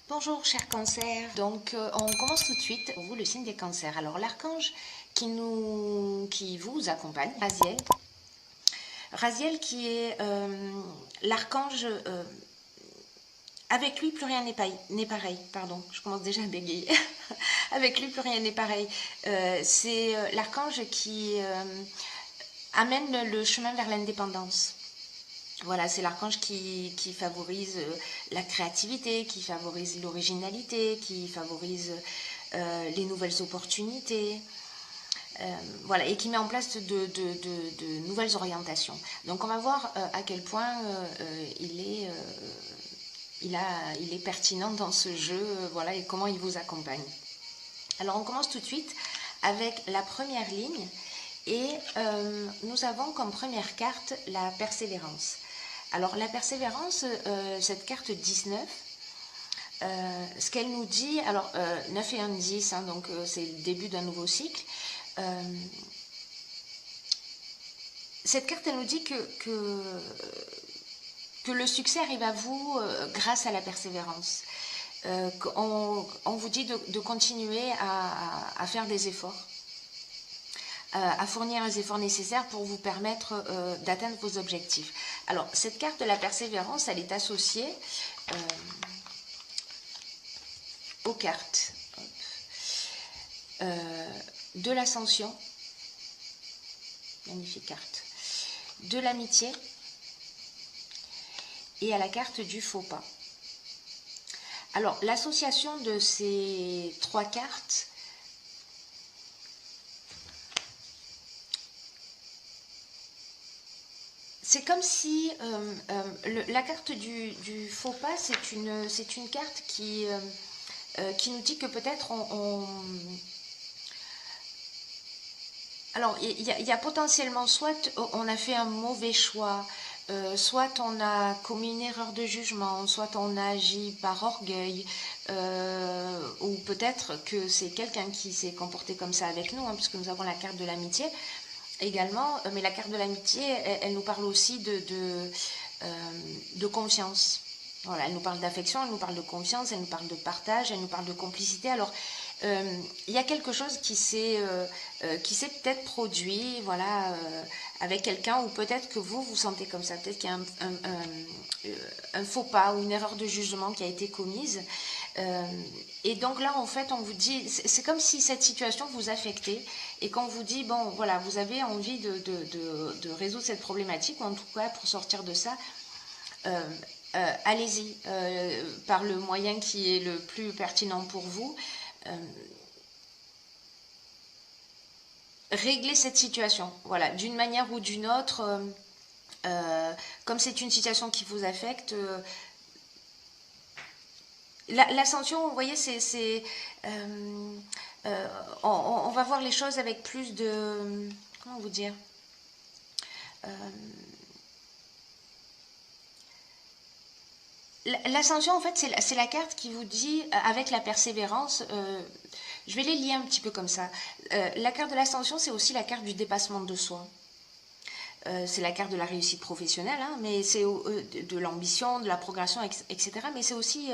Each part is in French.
Bonjour chers cancers, donc on commence tout de suite pour vous le signe des cancers. Alors l'archange qui vous accompagne, Raziel qui est l'archange, avec lui plus rien n'est pareil, pardon, je commence déjà à bégayer, avec lui plus rien n'est pareil. C'est l'archange qui amène le chemin vers l'indépendance. Voilà, c'est l'archange qui favorise la créativité, qui favorise l'originalité, qui favorise les nouvelles opportunités, voilà, et qui met en place de nouvelles orientations. Donc on va voir à quel point il est pertinent dans ce jeu, voilà, et comment il vous accompagne. Alors on commence tout de suite avec la première ligne, et nous avons comme première carte la persévérance. Alors la persévérance, cette carte 19, ce qu'elle nous dit, alors 9 et 1, 10, hein, donc c'est le début d'un nouveau cycle. Cette carte, elle nous dit que le succès arrive à vous grâce à la persévérance. On vous dit de continuer à faire des efforts, à fournir les efforts nécessaires pour vous permettre d'atteindre vos objectifs. Alors, cette carte de la persévérance, elle est associée aux cartes de l'ascension, magnifique carte, de l'amitié et à la carte du faux pas. Alors, l'association de ces trois cartes c'est comme si la carte du faux pas, c'est une carte qui nous dit que peut-être alors il y a potentiellement soit on a fait un mauvais choix, soit on a commis une erreur de jugement, soit on a agi par orgueil, ou peut-être que c'est quelqu'un qui s'est comporté comme ça avec nous, hein, puisque nous avons la carte de l'amitié également, mais la carte de l'amitié, elle nous parle aussi de confiance. Voilà, elle nous parle d'affection, elle nous parle de confiance, elle nous parle de partage, elle nous parle de complicité. Alors, il y a quelque chose qui s'est peut-être produit, voilà, avec quelqu'un, ou peut-être que vous sentez comme ça, peut-être qu'il y a un faux pas ou une erreur de jugement qui a été commise. Et donc là, en fait, on vous dit, c'est comme si cette situation vous affectait et qu'on vous dit, bon, voilà, vous avez envie de résoudre cette problématique, ou en tout cas, pour sortir de ça, allez-y, par le moyen qui est le plus pertinent pour vous. Régler cette situation, voilà, d'une manière ou d'une autre, comme c'est une situation qui vous affecte, l'ascension, vous voyez, on va voir les choses avec plus de, comment vous dire, l'ascension, en fait, c'est la carte qui vous dit, avec la persévérance, je vais les lier un petit peu comme ça. La carte de l'ascension, c'est aussi la carte du dépassement de soi. C'est la carte de la réussite professionnelle, hein, mais c'est de l'ambition, de la progression, etc. Mais c'est aussi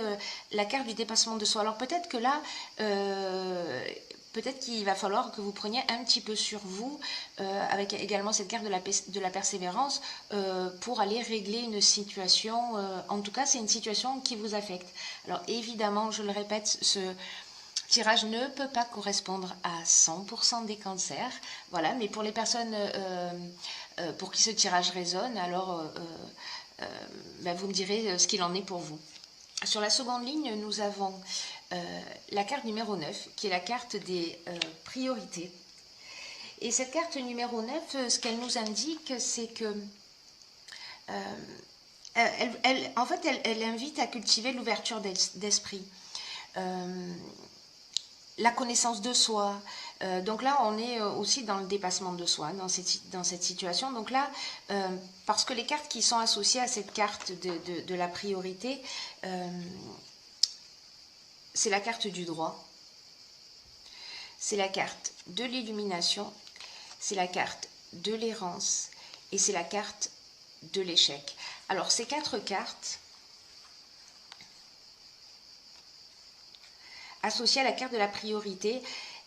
la carte du dépassement de soi. Alors peut-être que là, peut-être qu'il va falloir que vous preniez un petit peu sur vous, avec également cette carte de la persévérance, pour aller régler une situation. En tout cas, c'est une situation qui vous affecte. Alors évidemment, je le répète, ce tirage ne peut pas correspondre à 100% des cancers, voilà, mais pour les personnes pour qui ce tirage résonne, alors ben vous me direz ce qu'il en est pour vous. Sur la seconde ligne, nous avons la carte numéro 9, qui est la carte des priorités. Et cette carte numéro 9, ce qu'elle nous indique, c'est que en fait, elle invite à cultiver l'ouverture d'esprit. La connaissance de soi. Donc là, on est aussi dans le dépassement de soi, dans cette situation. Donc là, parce que les cartes qui sont associées à cette carte de la priorité, c'est la carte du droit, c'est la carte de l'illumination, c'est la carte de l'errance et c'est la carte de l'échec. Alors ces quatre cartes, associé à la carte de la priorité,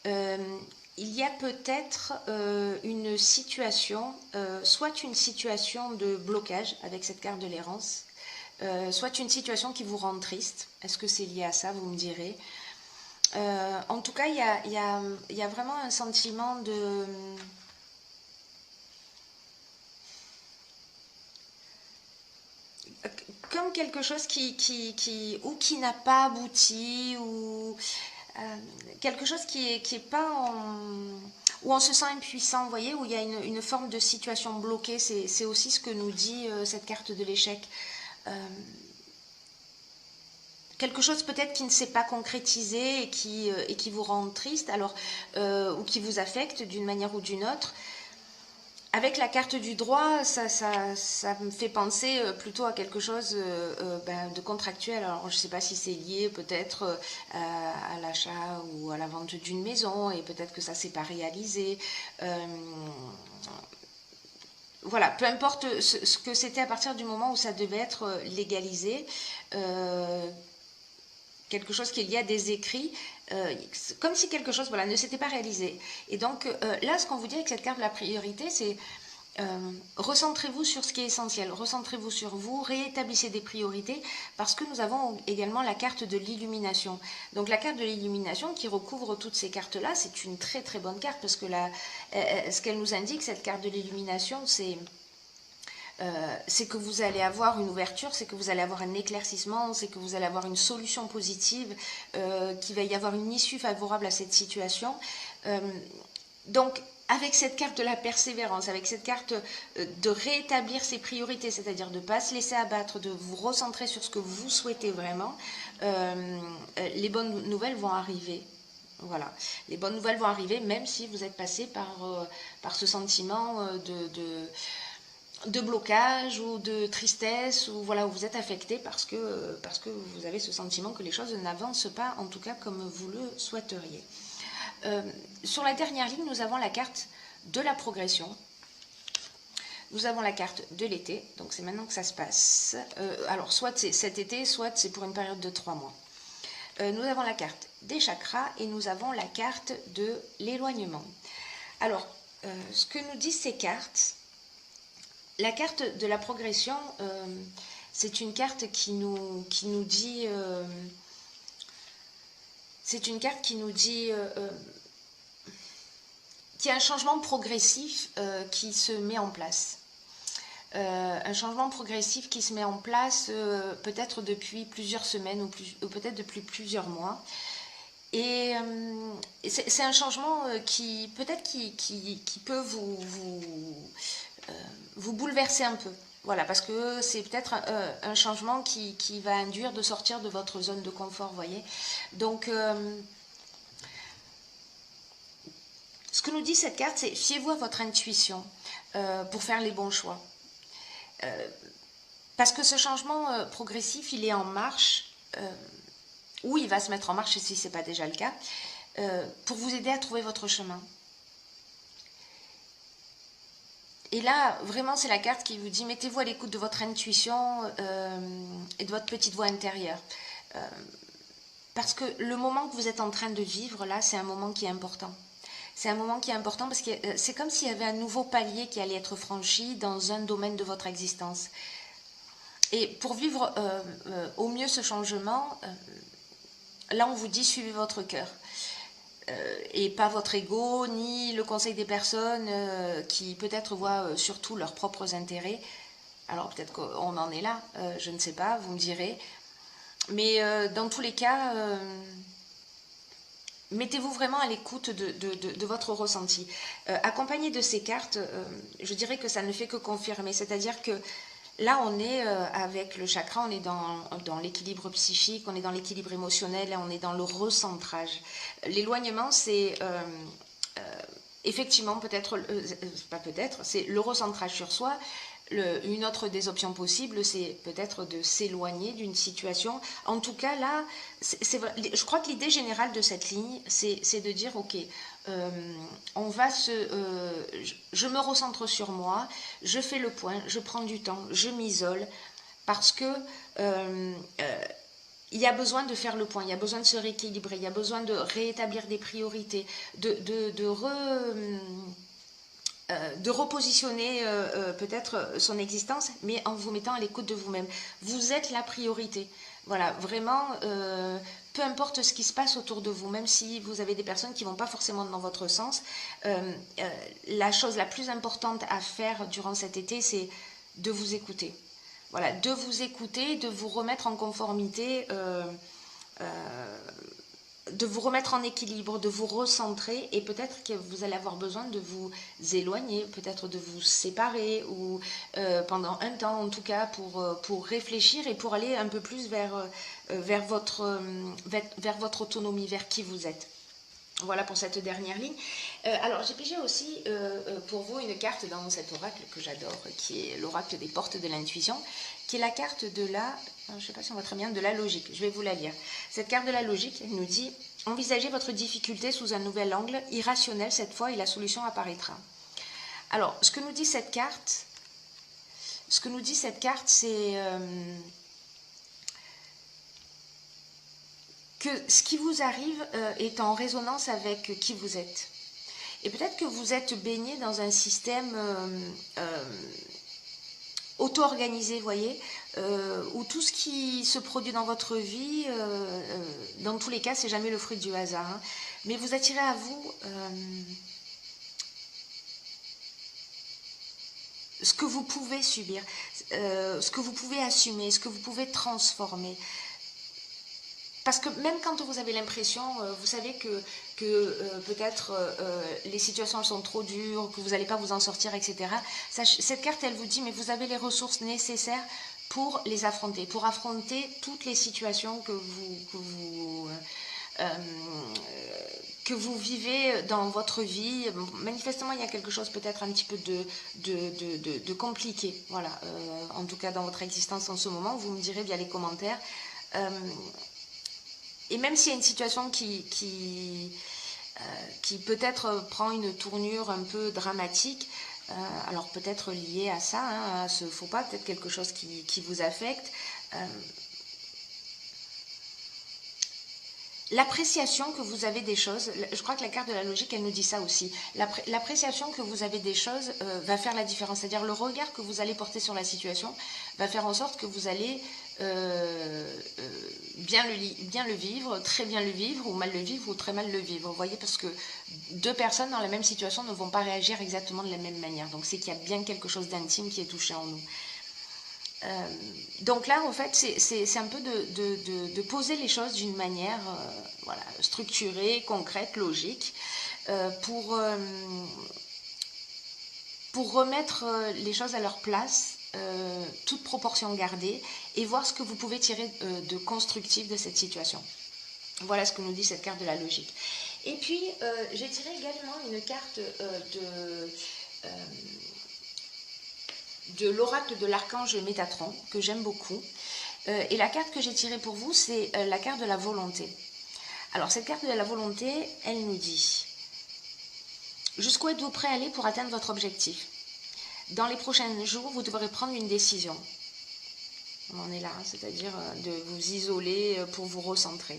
il y a peut-être une situation, soit une situation de blocage avec cette carte de l'errance, soit une situation qui vous rend triste. Est-ce que c'est lié à ça, vous me direz. En tout cas, il y a vraiment un sentiment de... Comme quelque chose qui n'a pas abouti, ou quelque chose qui est pas où on se sent impuissant, vous voyez, où il y a une forme de situation bloquée. C'est aussi ce que nous dit cette carte de l'échec. Quelque chose peut-être qui ne s'est pas concrétisé et qui vous rend triste, alors, ou qui vous affecte d'une manière ou d'une autre. Avec la carte du droit, ça me fait penser plutôt à quelque chose de contractuel. Alors, je ne sais pas si c'est lié peut-être à l'achat ou à la vente d'une maison, et peut-être que ça ne s'est pas réalisé. Voilà, peu importe ce que c'était à partir du moment où ça devait être légalisé. Quelque chose qui est lié à des écrits, comme si quelque chose ne s'était pas réalisé. Et donc là, ce qu'on vous dit avec cette carte de la priorité, c'est recentrez-vous sur ce qui est essentiel, recentrez-vous sur vous, réétablissez des priorités, parce que nous avons également la carte de l'illumination. Donc la carte de l'illumination qui recouvre toutes ces cartes-là, c'est une très très bonne carte, parce que ce qu'elle nous indique, cette carte de l'illumination, c'est que vous allez avoir une ouverture, c'est que vous allez avoir un éclaircissement, c'est que vous allez avoir une solution positive, qu'il va y avoir une issue favorable à cette situation. Donc, avec cette carte de la persévérance, avec cette carte de rétablir ses priorités, c'est-à-dire de ne pas se laisser abattre, de vous recentrer sur ce que vous souhaitez vraiment, les bonnes nouvelles vont arriver. Voilà, les bonnes nouvelles vont arriver, même si vous êtes passé par ce sentiment de blocage ou de tristesse, ou voilà, où vous êtes affecté parce que vous avez ce sentiment que les choses n'avancent pas, en tout cas comme vous le souhaiteriez. Sur la dernière ligne, nous avons la carte de la progression. Nous avons la carte de l'été, donc c'est maintenant que ça se passe. Alors, soit c'est cet été, soit c'est pour une période de 3 mois. Nous avons la carte des chakras et nous avons la carte de l'éloignement. Alors, ce que nous disent ces cartes, la carte de la progression, c'est une carte qui nous dit... c'est une carte qui nous dit... qu'il y a un changement progressif qui se met en place. Un changement progressif qui se met en place peut-être depuis plusieurs semaines ou peut-être depuis plusieurs mois. Et c'est un changement qui peut-être qui peut vous bouleverser un peu. Voilà, parce que c'est peut-être un changement qui va induire de sortir de votre zone de confort, vous voyez. Donc, ce que nous dit cette carte, c'est fiez-vous à votre intuition pour faire les bons choix. Parce que ce changement progressif, il est en marche, ou il va se mettre en marche si ce n'est pas déjà le cas, pour vous aider à trouver votre chemin. Et là, vraiment, c'est la carte qui vous dit, mettez-vous à l'écoute de votre intuition et de votre petite voix intérieure. Parce que le moment que vous êtes en train de vivre, là, c'est un moment qui est important. C'est un moment qui est important parce que c'est comme s'il y avait un nouveau palier qui allait être franchi dans un domaine de votre existence. Et pour vivre au mieux ce changement, là, on vous dit, suivez votre cœur. Et pas votre ego, ni le conseil des personnes qui peut-être voient surtout leurs propres intérêts. Alors peut-être qu'on en est là, je ne sais pas, vous me direz. Mais dans tous les cas, mettez-vous vraiment à l'écoute de votre ressenti. Accompagné de ces cartes, je dirais que ça ne fait que confirmer. C'est-à-dire que là, on est avec le chakra, on est dans l'équilibre psychique, on est dans l'équilibre émotionnel, on est dans le recentrage. L'éloignement, c'est effectivement c'est le recentrage sur soi. Une autre des options possibles, c'est peut-être de s'éloigner d'une situation. En tout cas, là, je crois que l'idée générale de cette ligne, c'est de dire, ok, je me recentre sur moi, je fais le point, je prends du temps, je m'isole, parce que il y a besoin de faire le point, il y a besoin de se rééquilibrer, il y a besoin de réétablir des priorités, de repositionner peut-être son existence, mais en vous mettant à l'écoute de vous-même. Vous êtes la priorité. Voilà, vraiment, peu importe ce qui se passe autour de vous, même si vous avez des personnes qui ne vont pas forcément dans votre sens, la chose la plus importante à faire durant cet été, c'est de vous écouter. Voilà, de vous écouter, de vous remettre en conformité, de vous remettre en équilibre, de vous recentrer, et peut-être que vous allez avoir besoin de vous éloigner, peut-être de vous séparer, ou pendant un temps en tout cas, pour réfléchir et pour aller un peu plus vers votre autonomie, vers qui vous êtes. Voilà pour cette dernière ligne. Alors j'ai pigé aussi pour vous une carte dans cet oracle que j'adore, qui est l'oracle des portes de l'intuition, qui est la carte de la, je ne sais pas si on voit très bien, de la logique. Je vais vous la lire. Cette carte de la logique, elle nous dit « Envisagez votre difficulté sous un nouvel angle, irrationnel cette fois, et la solution apparaîtra. » Alors, ce que nous dit cette carte, c'est que ce qui vous arrive est en résonance avec qui vous êtes. Et peut-être que vous êtes baigné dans un système auto-organisé, vous voyez, où tout ce qui se produit dans votre vie, dans tous les cas, c'est jamais le fruit du hasard. Hein, mais vous attirez à vous ce que vous pouvez subir, ce que vous pouvez assumer, ce que vous pouvez transformer. Parce que même quand vous avez l'impression, vous savez que peut-être les situations sont trop dures, que vous n'allez pas vous en sortir, etc. Cette carte, elle vous dit, mais vous avez les ressources nécessaires pour les affronter, pour affronter toutes les situations que vous vivez dans votre vie. Manifestement, il y a quelque chose peut-être un petit peu de compliqué, voilà, en tout cas dans votre existence en ce moment. Vous me direz via les commentaires. Et même s'il y a une situation qui peut-être prend une tournure un peu dramatique, alors peut-être liée à ça, hein, à ce faux pas, peut-être quelque chose qui vous affecte, l'appréciation que vous avez des choses, je crois que la carte de la logique, elle nous dit ça aussi, l'appréciation que vous avez des choses va faire la différence, c'est-à-dire le regard que vous allez porter sur la situation va faire en sorte que vous allez bien le vivre, très bien le vivre, ou mal le vivre, ou très mal le vivre, vous voyez, parce que deux personnes dans la même situation ne vont pas réagir exactement de la même manière, donc c'est qu'il y a bien quelque chose d'intime qui est touché en nous. Donc là, en fait, c'est un peu de poser les choses d'une manière voilà, structurée, concrète, logique, pour remettre les choses à leur place, toute proportion gardée, et voir ce que vous pouvez tirer de constructif de cette situation. Voilà ce que nous dit cette carte de la logique. Et puis, j'ai tiré également une carte de l'oracle de l'archange Métatron, que j'aime beaucoup. Et la carte que j'ai tirée pour vous, c'est la carte de la volonté. Alors, cette carte de la volonté, elle nous dit « Jusqu'où êtes-vous prêt à aller pour atteindre votre objectif ? Dans les prochains jours, vous devrez prendre une décision. » On en est là, hein, c'est-à-dire de vous isoler pour vous recentrer.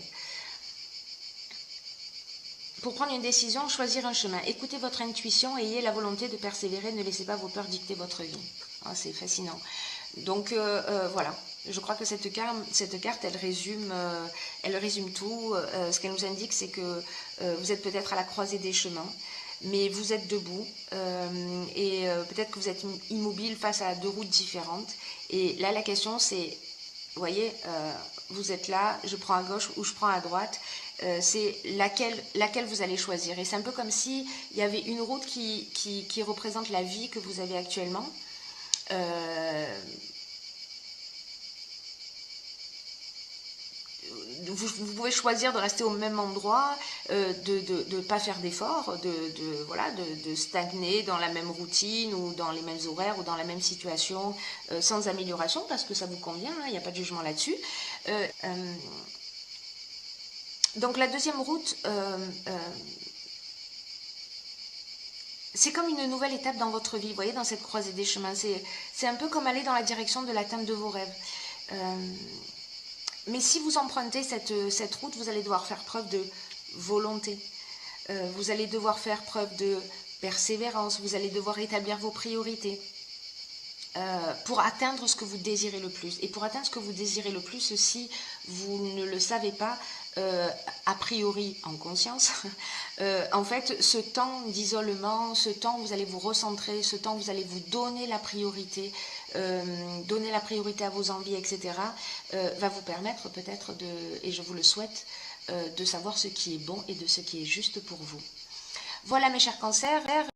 Pour prendre une décision, choisir un chemin. Écoutez votre intuition et ayez la volonté de persévérer. Ne laissez pas vos peurs dicter votre vie. Ah, c'est fascinant. Donc voilà, je crois que cette carte, elle résume tout. Ce qu'elle nous indique, c'est que vous êtes peut-être à la croisée des chemins, mais vous êtes debout et peut-être que vous êtes immobile face à deux routes différentes. Et là, la question, c'est, vous voyez, vous êtes là, je prends à gauche ou je prends à droite. C'est laquelle vous allez choisir. Et c'est un peu comme s'il y avait une route qui représente la vie que vous avez actuellement. Vous pouvez choisir de rester au même endroit, de ne pas faire d'efforts, de stagner dans la même routine ou dans les mêmes horaires ou dans la même situation sans amélioration parce que ça vous convient, il n'y a pas de jugement là-dessus. Donc la deuxième route, c'est comme une nouvelle étape dans votre vie, vous voyez, dans cette croisée des chemins. C'est un peu comme aller dans la direction de l'atteinte de vos rêves. Mais si vous empruntez cette route, vous allez devoir faire preuve de volonté. Vous allez devoir faire preuve de persévérance. Vous allez devoir établir vos priorités pour atteindre ce que vous désirez le plus. Et pour atteindre ce que vous désirez le plus, si vous ne le savez pas, a priori en conscience, en fait, ce temps d'isolement, ce temps où vous allez vous recentrer, ce temps où vous allez vous donner la priorité à vos envies, etc., va vous permettre peut-être et je vous le souhaite, de savoir ce qui est bon et de ce qui est juste pour vous. Voilà mes chers cancers.